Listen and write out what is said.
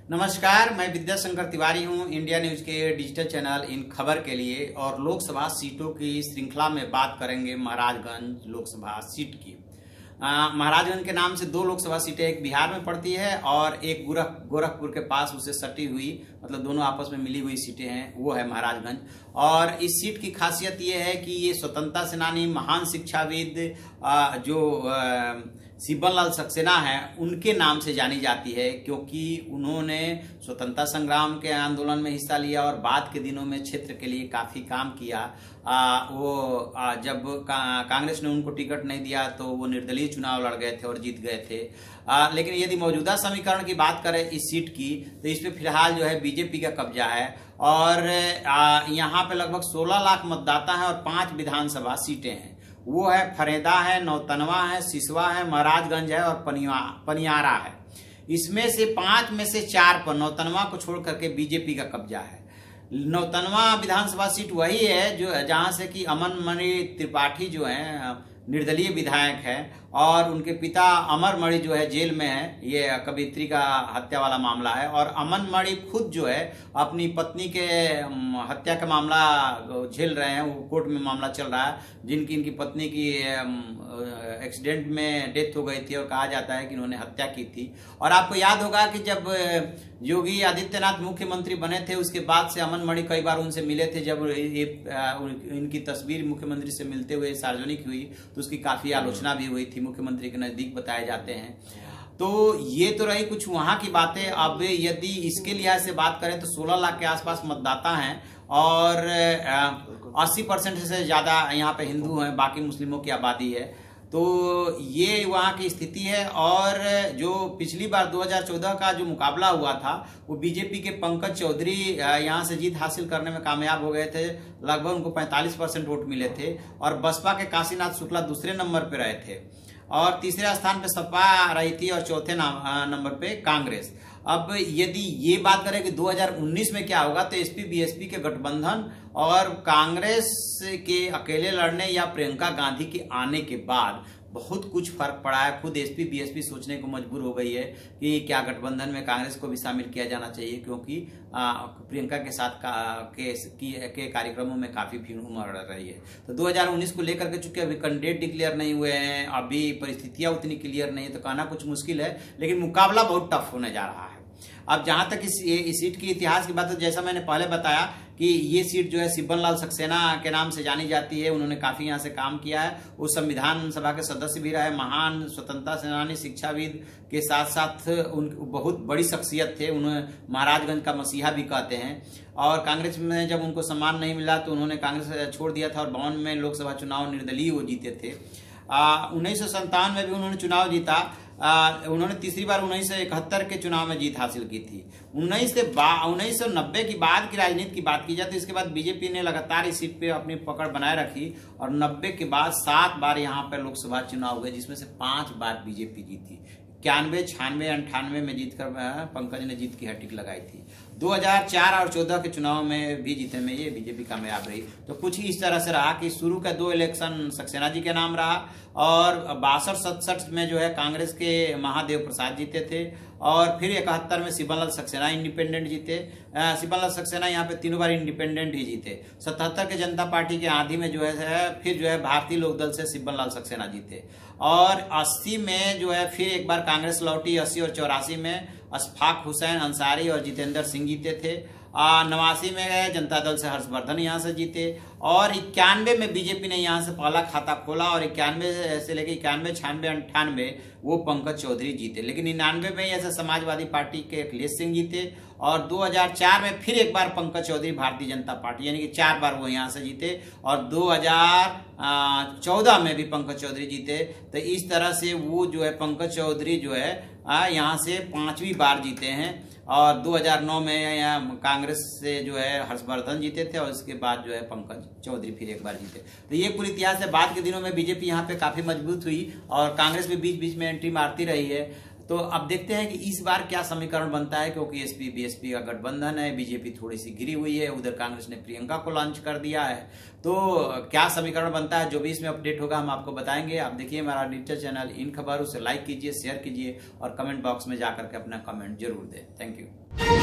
नमस्कार, मैं विद्याशंकर तिवारी हूं। इंडिया न्यूज के डिजिटल चैनल इन खबर के लिए और लोकसभा सीटों की श्रृंखला में बात करेंगे महाराजगंज लोकसभा सीट की। महाराजगंज के नाम से दो लोकसभा सीटें, एक बिहार में पड़ती है और एक गोरखपुर के पास उसे सटी हुई, मतलब दोनों आपस में मिली हुई सीटें हैं, वो है महाराजगंज। और इस सीट की खासियत ये है कि ये स्वतंत्रता सेनानी, महान शिक्षाविद जो शिवबन लाल सक्सेना है, उनके नाम से जानी जाती है, क्योंकि उन्होंने स्वतंत्रता संग्राम के आंदोलन में हिस्सा लिया और बाद के दिनों में क्षेत्र के लिए काफी काम किया। जब कांग्रेस ने उनको टिकट नहीं दिया तो वो निर्दलीय चुनाव लड़ गए थे और जीत गए थे। लेकिन यदि मौजूदा समीकरण की बात करें इस सीट की, तो इस पे फिलहाल जो है बीजेपी का कब्जा है और यहाँ पे लगभग 16 लाख मतदाता है और 5 विधानसभा सीटें हैं। वो है फरेदा है, नौतनवा है, सिसवा है, महाराजगंज है और पनियारा है। इसमें से 5 में से 4 पर नौतनवा को छोड़ करके बीजेपी का कब्जा है। नौतनवा विधानसभा सीट वही है जो जहां से कि अमन मणि त्रिपाठी जो है निर्दलीय विधायक है और उनके पिता अमर मणि जो है जेल में है। ये कवियत्री का हत्या वाला मामला है और अमन मणि खुद जो है अपनी पत्नी के हत्या का मामला झेल रहे हैं। वो कोर्ट में मामला चल रहा है, इनकी पत्नी की एक्सीडेंट में डेथ हो गई थी और कहा जाता है कि इन्होंने हत्या की थी। और आपको याद होगा कि जब योगी आदित्यनाथ मुख्यमंत्री बने थे, उसके बाद से अमन मणि कई बार उनसे मिले थे। जब इनकी तस्वीर मुख्यमंत्री से मिलते हुए सार्वजनिक हुई तो उसकी काफी आलोचना भी हुई थी, मुख्यमंत्री के नजदीक बताए जाते हैं। तो ये तो रही कुछ वहां की बातें। अब यदि इसके लिहाज से बात करें तो 16 लाख के आसपास मतदाता हैं और 80% से ज्यादा यहाँ पे हिंदू हैं, बाकी मुस्लिमों की आबादी है। तो ये वहाँ की स्थिति है। और जो पिछली बार 2014 का जो मुकाबला हुआ था, वो बीजेपी के पंकज चौधरी यहाँ से जीत हासिल करने में कामयाब हो गए थे। लगभग उनको 45% वोट मिले थे और बसपा के काशीनाथ शुक्ला दूसरे नंबर पे रहे थे और तीसरे स्थान पे सपा रही थी और चौथे नंबर पे कांग्रेस। अब यदि ये बात करें कि 2019 में क्या होगा, तो एसपी बीएसपी के गठबंधन और कांग्रेस के अकेले लड़ने या प्रियंका गांधी के आने के बाद बहुत कुछ फर्क पड़ा है। खुद एसपी बीएसपी सोचने को मजबूर हो गई है कि क्या गठबंधन में कांग्रेस को भी शामिल किया जाना चाहिए, क्योंकि प्रियंका के साथ के कार्यक्रमों में काफी भीड़ उमड़ रही है। तो 2019 को लेकर के चूंकि अभी कैंडिडेट डिक्लेयर नहीं हुए हैं, अभी परिस्थितियां उतनी क्लियर नहीं है, तो कहना कुछ मुश्किल है, लेकिन मुकाबला बहुत टफ होने जा रहा है। अब जहां तक इस सीट की इतिहास की बात है, जैसा मैंने पहले बताया कि ये सीट जो है शिवबन लाल सक्सेना के नाम से जानी जाती है। उन्होंने काफी यहाँ से काम किया है। वो संविधान सभा के सदस्य भी रहे, महान स्वतंत्रता सेनानी, शिक्षाविद के साथ साथ उन बहुत बड़ी शख्सियत थे। उन्हें महाराजगंज का मसीहा भी कहते हैं। और कांग्रेस में जब उनको सम्मान नहीं मिला तो उन्होंने कांग्रेस छोड़ दिया था और 52 में लोकसभा चुनाव निर्दलीय वो जीते थे। 1957 में भी उन्होंने चुनाव जीता। उन्होंने तीसरी बार 1971 के चुनाव में जीत हासिल की थी। 1990 की बाद की राजनीति की बात की जाए तो इसके बाद बीजेपी ने लगातार इस सीट पे अपनी पकड़ बनाए रखी और 90 के बाद 7 बार यहाँ पर लोकसभा चुनाव हुए, जिसमें से 5 बार बीजेपी जीती। 91, 96, 98 में जीतकर पंकज ने जीत की हैट्रिक लगाई थी। 2004 और 14 के चुनाव में भी जीतने में ये बीजेपी कामयाब रही। तो कुछ इस तरह से रहा कि शुरू का 2 इलेक्शन सक्सेना जी के नाम रहा और 62-67 में जो है कांग्रेस के महादेव प्रसाद जीते थे और फिर 71 में शिवबन लाल सक्सेना इंडिपेंडेंट जीते। शिवबन लाल सक्सेना यहाँ पे 3 बार इंडिपेंडेंट ही जीते। 77 के जनता पार्टी के आंधी में जो है फिर जो है भारतीय लोकदल से शिवबन लाल सक्सेना जीते और 80 में जो है फिर एक बार कांग्रेस लौटी। 80 और 84 में अशफाक हुसैन अंसारी और जितेंद्र सिंह जीते थे। 89 में जनता दल से हर्षवर्धन यहाँ से जीते और 91 में बीजेपी ने यहाँ से पहला खाता खोला और 91 से लेकर 91, 96, 98 वो पंकज चौधरी जीते। लेकिन 99 में ऐसे समाजवादी पार्टी के अखिलेश सिंह जीते और 2004 में फिर एक बार पंकज चौधरी भारतीय जनता पार्टी, यानी कि 4 बार वो यहाँ से जीते और 2014 में भी पंकज चौधरी जीते। तो इस तरह से वो जो है पंकज चौधरी जो है यहाँ से 5वीं बार जीते हैं और 2009 में कांग्रेस से जो है हर्षवर्धन जीते थे और इसके बाद जो है पंकज चौधरी फिर एक बार जीते। तो ये पूरी इतिहास है। बाद के दिनों में बीजेपी यहाँ पे काफी मजबूत हुई और कांग्रेस भी बीच बीच में एंट्री मारती रही है। तो अब देखते हैं कि इस बार क्या समीकरण बनता है, क्योंकि एसपी बीएसपी का गठबंधन है, बीजेपी थोड़ी सी गिरी हुई है, उधर कांग्रेस ने प्रियंका को लॉन्च कर दिया है। तो क्या समीकरण बनता है, जो भी इसमें अपडेट होगा हम आपको बताएंगे। आप देखिए हमारा डिजिटल चैनल इन खबर, उसे लाइक कीजिए, शेयर कीजिए और कमेंट बॉक्स में जाकर के अपना कमेंट जरूर दें। Thank you.